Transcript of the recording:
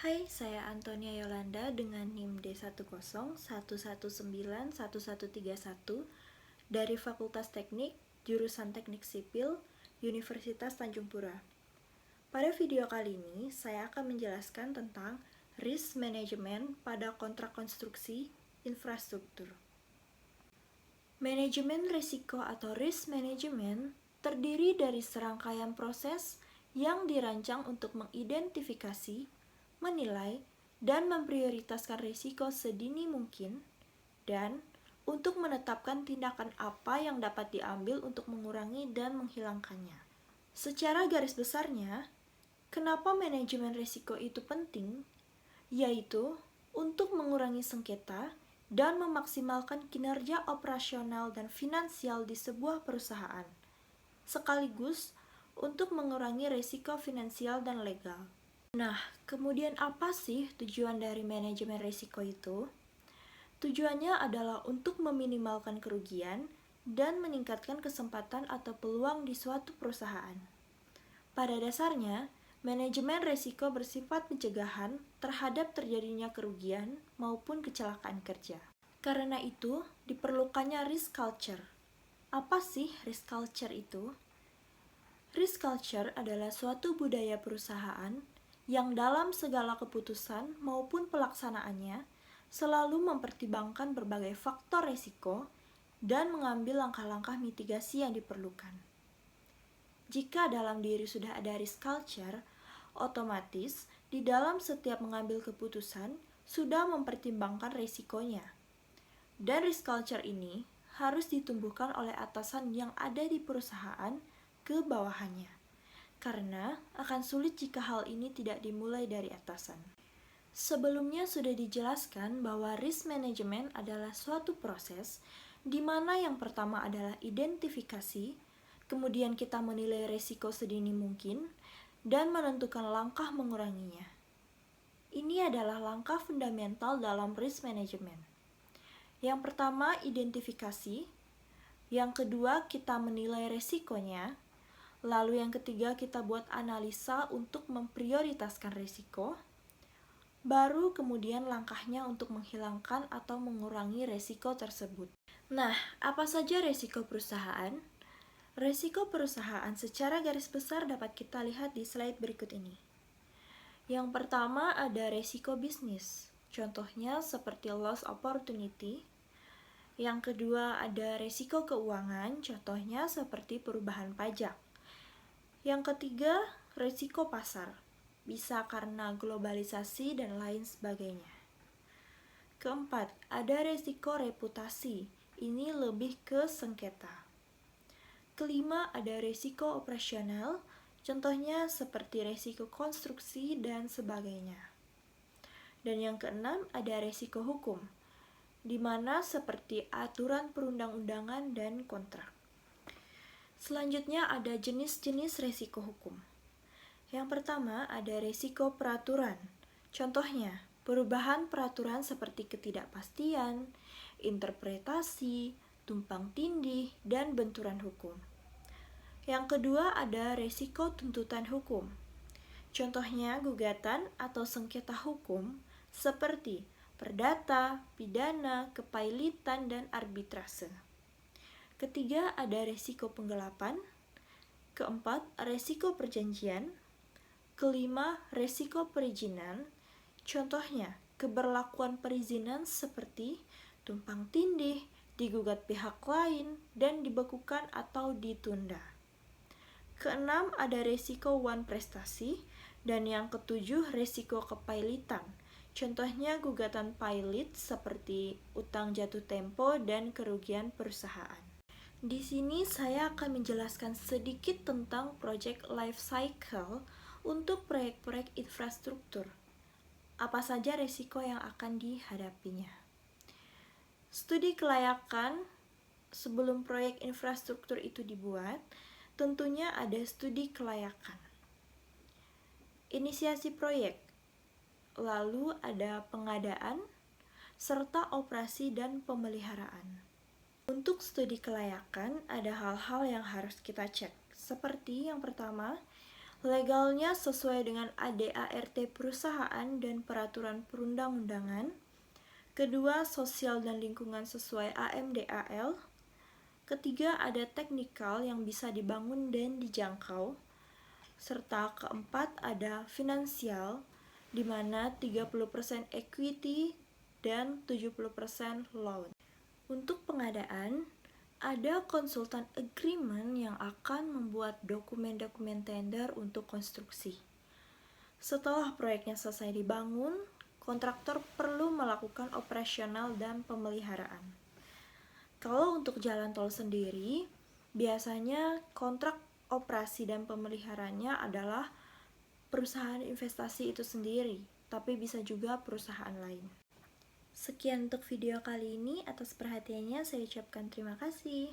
Hai, saya Antonia Yolanda dengan NIM D1011911131 dari Fakultas Teknik, jurusan Teknik Sipil, Universitas Tanjung Pura. Pada video kali ini, saya akan menjelaskan tentang risk management pada kontrak konstruksi infrastruktur. Manajemen risiko atau risk management terdiri dari serangkaian proses yang dirancang untuk mengidentifikasi, menilai, dan memprioritaskan risiko sedini mungkin, dan untuk menetapkan tindakan apa yang dapat diambil untuk mengurangi dan menghilangkannya. Secara garis besarnya, kenapa manajemen risiko itu penting? Yaitu untuk mengurangi sengketa dan memaksimalkan kinerja operasional dan finansial di sebuah perusahaan, sekaligus untuk mengurangi risiko finansial dan legal. Nah, kemudian apa sih tujuan dari manajemen risiko itu? Tujuannya adalah untuk meminimalkan kerugian dan meningkatkan kesempatan atau peluang di suatu perusahaan. Pada dasarnya, manajemen risiko bersifat pencegahan terhadap terjadinya kerugian maupun kecelakaan kerja. Karena itu, diperlukannya risk culture. Apa sih risk culture itu? Risk culture adalah suatu budaya perusahaan yang dalam segala keputusan maupun pelaksanaannya selalu mempertimbangkan berbagai faktor risiko dan mengambil langkah-langkah mitigasi yang diperlukan. Jika dalam diri sudah ada risk culture, otomatis di dalam setiap mengambil keputusan sudah mempertimbangkan risikonya. Dan risk culture ini harus ditumbuhkan oleh atasan yang ada di perusahaan ke bawahannya, karena akan sulit jika hal ini tidak dimulai dari atasan. Sebelumnya sudah dijelaskan bahwa risk management adalah suatu proses di mana yang pertama adalah identifikasi, kemudian kita menilai risiko sedini mungkin, dan menentukan langkah menguranginya. Ini adalah langkah fundamental dalam risk management. Yang pertama, identifikasi. Yang kedua, kita menilai risikonya. Lalu yang ketiga, kita buat analisa untuk memprioritaskan risiko. Baru kemudian langkahnya untuk menghilangkan atau mengurangi risiko tersebut. Nah, apa saja risiko perusahaan? Risiko perusahaan secara garis besar dapat kita lihat di slide berikut ini. Yang pertama ada risiko bisnis, contohnya seperti loss opportunity. Yang kedua ada risiko keuangan, contohnya seperti perubahan pajak. Yang ketiga, risiko pasar, bisa karena globalisasi dan lain sebagainya. Keempat, ada risiko reputasi, ini lebih ke sengketa. Kelima, ada risiko operasional, contohnya seperti risiko konstruksi dan sebagainya. Dan yang keenam, ada risiko hukum, di mana seperti aturan perundang-undangan dan kontrak. Selanjutnya ada jenis-jenis risiko hukum. Yang pertama ada risiko peraturan, contohnya perubahan peraturan seperti ketidakpastian, interpretasi, tumpang tindih, dan benturan hukum. Yang kedua ada risiko tuntutan hukum, contohnya gugatan atau sengketa hukum seperti perdata, pidana, kepailitan, dan arbitrase. Ketiga ada risiko penggelapan. Keempat, risiko perjanjian. Kelima, risiko perizinan. Contohnya, keberlakuan perizinan seperti tumpang tindih, digugat pihak lain, dan dibekukan atau ditunda. Keenam, ada risiko wan prestasi. Dan yang ketujuh, risiko kepailitan. Contohnya gugatan pailit seperti utang jatuh tempo dan kerugian perusahaan. Di sini saya akan menjelaskan sedikit tentang project life cycle untuk proyek-proyek infrastruktur. Apa saja risiko yang akan dihadapinya? Studi kelayakan sebelum proyek infrastruktur itu dibuat, tentunya ada studi kelayakan. Inisiasi proyek, lalu ada pengadaan, serta operasi dan pemeliharaan. Untuk studi kelayakan, ada hal-hal yang harus kita cek, seperti yang pertama, Legalnya sesuai dengan ADART perusahaan dan peraturan perundang-undangan. Kedua, sosial dan lingkungan sesuai AMDAL. Ketiga, ada teknikal yang bisa dibangun dan dijangkau. Serta keempat, ada finansial, di mana 30% equity dan 70% loan. Untuk pengadaan, ada konsultan agreement yang akan membuat dokumen-dokumen tender untuk konstruksi. Setelah proyeknya selesai dibangun, kontraktor perlu melakukan operasional dan pemeliharaan. Kalau untuk jalan tol sendiri, biasanya kontrak operasi dan pemeliharanya adalah perusahaan investasi itu sendiri, tapi bisa juga perusahaan lain. Sekian untuk video kali ini, atas perhatiannya saya ucapkan terima kasih.